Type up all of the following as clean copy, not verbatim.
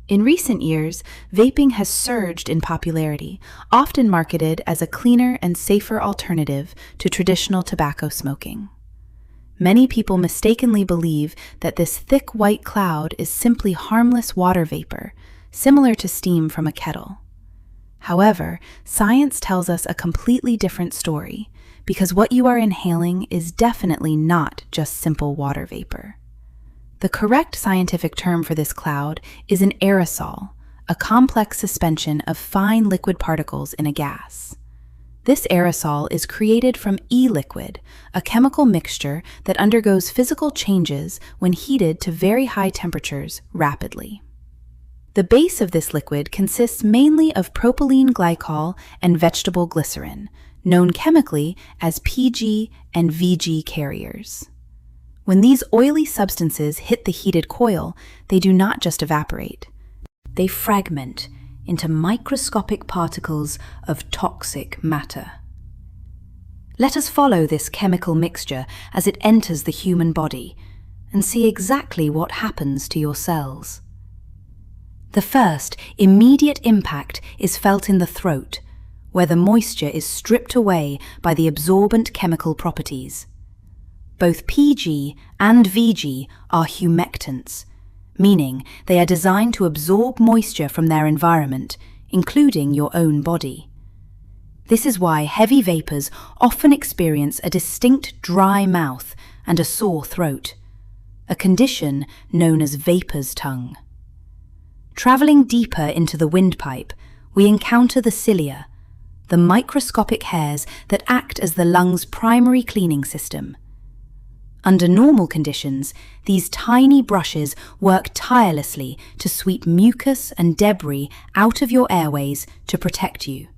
In recent years, vaping has surged in popularity, often marketed as a cleaner and safer alternative to traditional tobacco smoking. Many people mistakenly believe that this thick white cloud is simply harmless water vapor, similar to steam from a kettle. However, science tells us a completely different story, because what you are inhaling is definitely not just simple water vapor. The correct scientific term for this cloud is an aerosol, a complex suspension of fine liquid particles in a gas. This aerosol is created from e-liquid, a chemical mixture that undergoes physical changes when heated to very high temperatures rapidly. The base of this liquid consists mainly of propylene glycol and vegetable glycerin, known chemically as PG and VG carriers. When these oily substances hit the heated coil, they do not just evaporate. They fragment into microscopic particles of toxic matter. Let us follow this chemical mixture as it enters the human body and see exactly what happens to your cells. The first, immediate impact is felt in the throat, where the moisture is stripped away by the absorbent chemical properties. Both PG and VG are humectants, meaning they are designed to absorb moisture from their environment, including your own body. This is why heavy vapors often experience a distinct dry mouth and a sore throat, a condition known as vapor's tongue. Traveling deeper into the windpipe, we encounter the cilia, the microscopic hairs that act as the lungs' primary cleaning system. Under normal conditions, these tiny brushes work tirelessly to sweep mucus and debris out of your airways to protect you.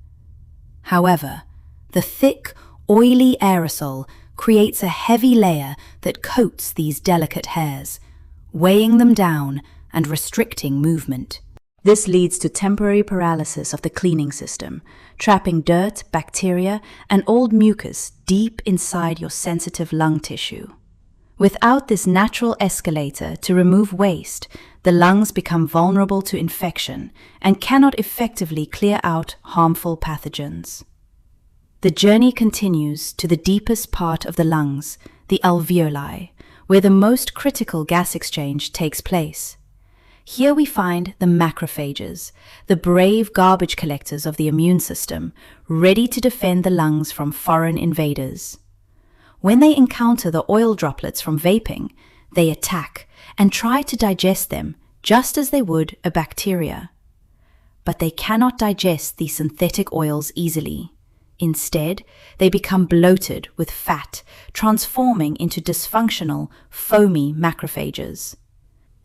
However, the thick, oily aerosol creates a heavy layer that coats these delicate hairs, weighing them down and restricting movement. This leads to temporary paralysis of the cleaning system, trapping dirt, bacteria, and old mucus deep inside your sensitive lung tissue. Without this natural escalator to remove waste, the lungs become vulnerable to infection and cannot effectively clear out harmful pathogens. The journey continues to the deepest part of the lungs, the alveoli, where the most critical gas exchange takes place. Here we find the macrophages, the brave garbage collectors of the immune system, ready to defend the lungs from foreign invaders. When they encounter the oil droplets from vaping, they attack and try to digest them just as they would a bacteria. But they cannot digest these synthetic oils easily. Instead, they become bloated with fat, transforming into dysfunctional, foamy macrophages.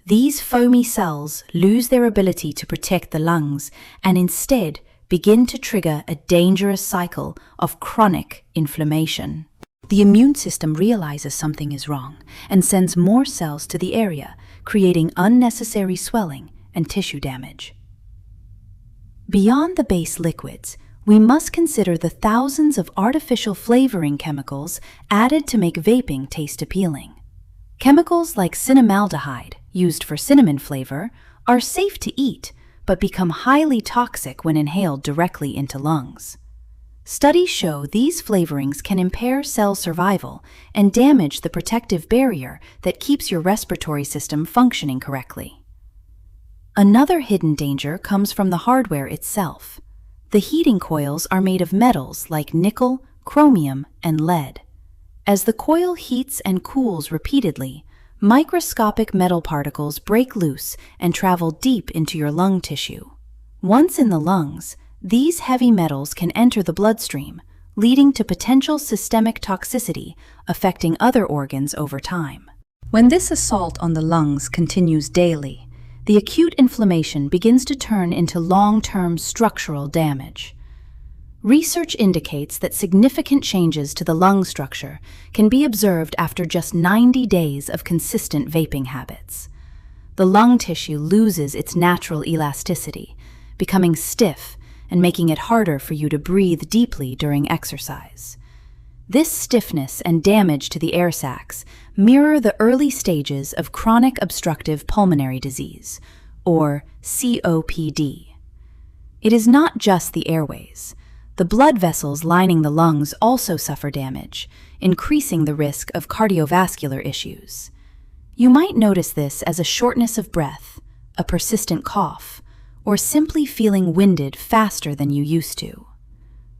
These foamy cells lose their ability to protect the lungs and instead begin to trigger a dangerous cycle of chronic inflammation. The immune system realizes something is wrong and sends more cells to the area, creating unnecessary swelling and tissue damage. Beyond the base liquids, we must consider the thousands of artificial flavoring chemicals added to make vaping taste appealing. Chemicals like cinnamaldehyde, used for cinnamon flavor, are safe to eat, but become highly toxic when inhaled directly into lungs. Studies show these flavorings can impair cell survival and damage the protective barrier that keeps your respiratory system functioning correctly. Another hidden danger comes from the hardware itself. The heating coils are made of metals like nickel, chromium, and lead. As the coil heats and cools repeatedly, microscopic metal particles break loose and travel deep into your lung tissue. Once in the lungs, these heavy metals can enter the bloodstream, leading to potential systemic toxicity affecting other organs over time. When this assault on the lungs continues daily, the acute inflammation begins to turn into long-term structural damage. Research indicates that significant changes to the lung structure can be observed after just 90 days of consistent vaping habits. The lung tissue loses its natural elasticity, becoming stiff and making it harder for you to breathe deeply during exercise. This stiffness and damage to the air sacs mirror the early stages of chronic obstructive pulmonary disease, or COPD. It is not just the airways. The blood vessels lining the lungs also suffer damage, increasing the risk of cardiovascular issues. You might notice this as a shortness of breath, a persistent cough, or simply feeling winded faster than you used to.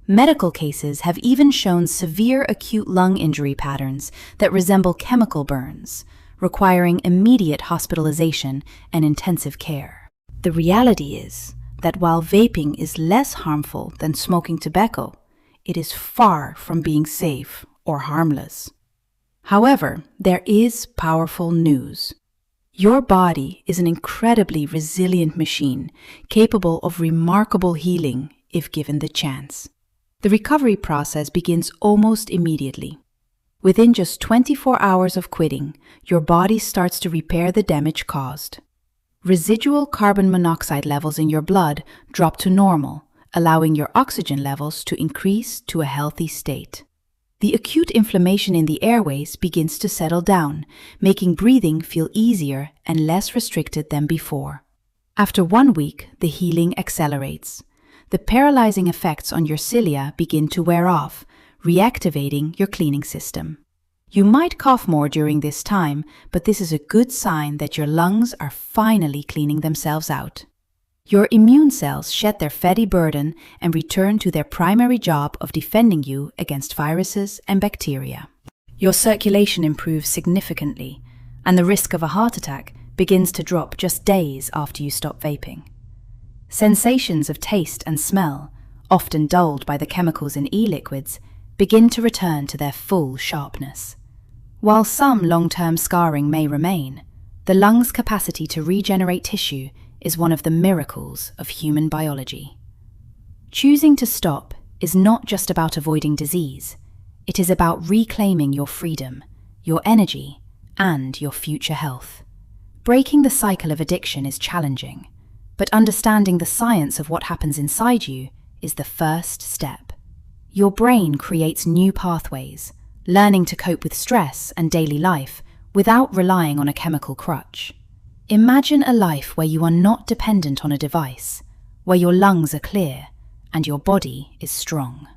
Medical cases have even shown severe acute lung injury patterns that resemble chemical burns, requiring immediate hospitalization and intensive care. The reality is that while vaping is less harmful than smoking tobacco, it is far from being safe or harmless. However, there is powerful news. Your body is an incredibly resilient machine, capable of remarkable healing if given the chance. The recovery process begins almost immediately. Within just 24 hours of quitting, your body starts to repair the damage caused. Residual carbon monoxide levels in your blood drop to normal, allowing your oxygen levels to increase to a healthy state. The acute inflammation in the airways begins to settle down, making breathing feel easier and less restricted than before. After 1 week, the healing accelerates. The paralyzing effects on your cilia begin to wear off, reactivating your cleaning system. You might cough more during this time, but this is a good sign that your lungs are finally cleaning themselves out. Your immune cells shed their fatty burden and return to their primary job of defending you against viruses and bacteria. Your circulation improves significantly, and the risk of a heart attack begins to drop just days after you stop vaping. Sensations of taste and smell, often dulled by the chemicals in e-liquids, begin to return to their full sharpness. While some long-term scarring may remain, the lungs' capacity to regenerate tissue is one of the miracles of human biology. Choosing to stop is not just about avoiding disease. It is about reclaiming your freedom, your energy, and your future health. Breaking the cycle of addiction is challenging, but understanding the science of what happens inside you is the first step. Your brain creates new pathways, learning to cope with stress and daily life without relying on a chemical crutch. Imagine a life where you are not dependent on a device, where your lungs are clear and your body is strong.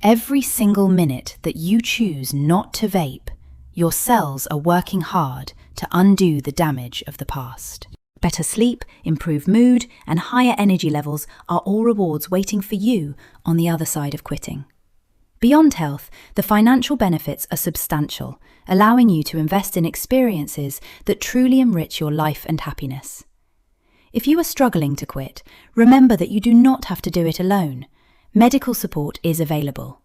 Every single minute that you choose not to vape, your cells are working hard to undo the damage of the past. Better sleep, improved mood, and higher energy levels are all rewards waiting for you on the other side of quitting. Beyond health, the financial benefits are substantial, allowing you to invest in experiences that truly enrich your life and happiness. If you are struggling to quit, remember that you do not have to do it alone. Medical support is available.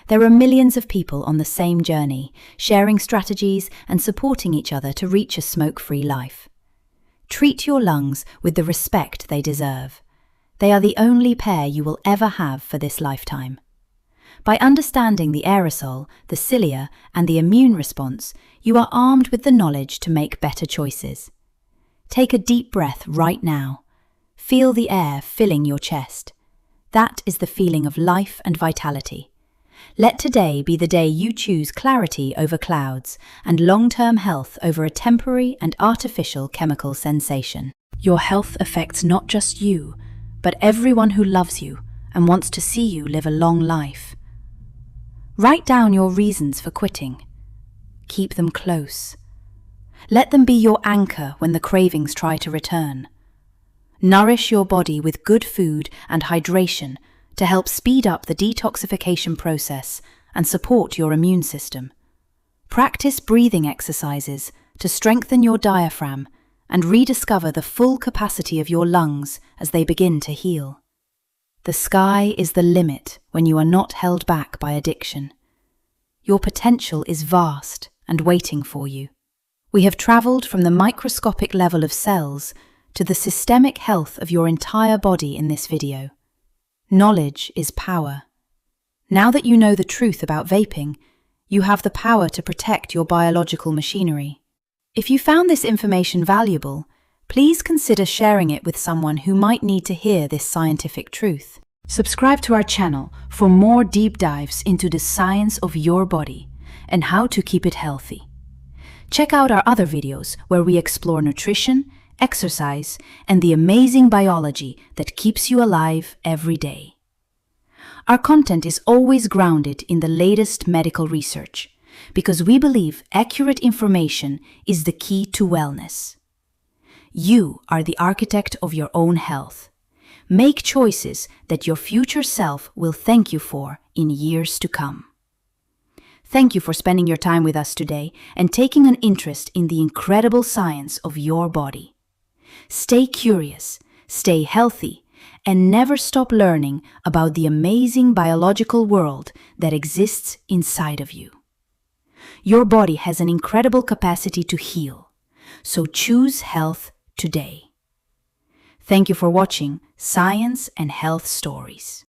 There are millions of people on the same journey, sharing strategies and supporting each other to reach a smoke-free life. Treat your lungs with the respect they deserve. They are the only pair you will ever have for this lifetime. By understanding the aerosol, the cilia, and the immune response, you are armed with the knowledge to make better choices. Take a deep breath right now. Feel the air filling your chest. That is the feeling of life and vitality. Let today be the day you choose clarity over clouds and long-term health over a temporary and artificial chemical sensation. Your health affects not just you, but everyone who loves you and wants to see you live a long life. Write down your reasons for quitting. Keep them close. Let them be your anchor when the cravings try to return. Nourish your body with good food and hydration to help speed up the detoxification process and support your immune system. Practice breathing exercises to strengthen your diaphragm and rediscover the full capacity of your lungs as they begin to heal. The sky is the limit when you are not held back by addiction. Your potential is vast and waiting for you. We have traveled from the microscopic level of cells to the systemic health of your entire body in this video. Knowledge is power. Now that you know the truth about vaping, you have the power to protect your biological machinery. If you found this information valuable, please consider sharing it with someone who might need to hear this scientific truth. Subscribe to our channel for more deep dives into the science of your body and how to keep it healthy. Check out our other videos where we explore nutrition, exercise, and the amazing biology that keeps you alive every day. Our content is always grounded in the latest medical research, because we believe accurate information is the key to wellness. You are the architect of your own health. Make choices that your future self will thank you for in years to come. Thank you for spending your time with us today and taking an interest in the incredible science of your body. Stay curious, stay healthy, and never stop learning about the amazing biological world that exists inside of you. Your body has an incredible capacity to heal, so choose health today. Thank you for watching Science and Health Stories.